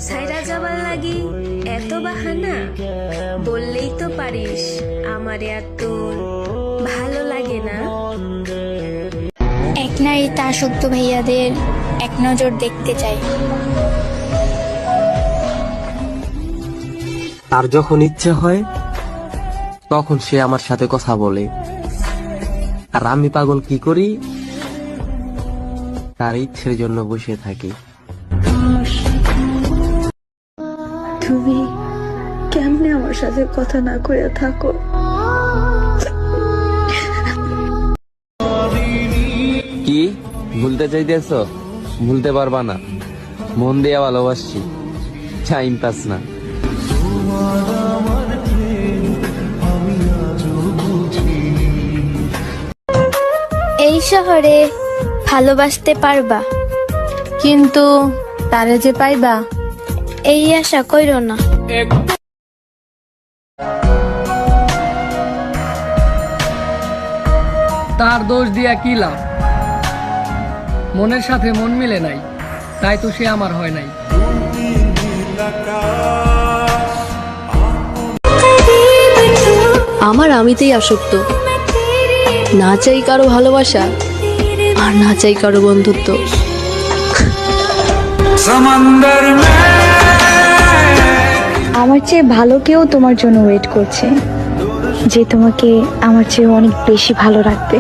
ছাইরা যাবার লাগি এত বাহানা, বললেই তো পারিস আমারে আর তোর ভালো লাগে না। এক নারীতে আসক্ত ভাইয়াদের এক নজর দেখতে চাই। তার যখন ইচ্ছে হয় তখন সে আমার সাথে কথা বলে, আর আমি পাগল কি করি, তার ইচ্ছের জন্য বসে থাকি। তুমি কেমনে আমার সাথে কথা না কইয়া থাকো? কি ভুলতে চাইতেছ? ভুলতে পারবা না, মন দিয়ে ভালোবাসছি, টাইম পাস না। এই শহরে ভালোবাসতে পারবা, কিন্তু তারে যে পাইবা এই আশা কইরো না। তার দোষ দিয়া কি লাভ? মনের সাথে মন মিলে নাই, তাই তো সে আমার হয় নাই। আমার আমিতেই আসক্ত, না চাই কারো ভালোবাসা আর না চাই কারো বন্ধুত্ব। আমার চেয়ে ভালো কেউ তোমার জন্য ওয়েট করছে, যে তোমাকে আমার চেয়ে অনেক বেশি ভালো রাখবে।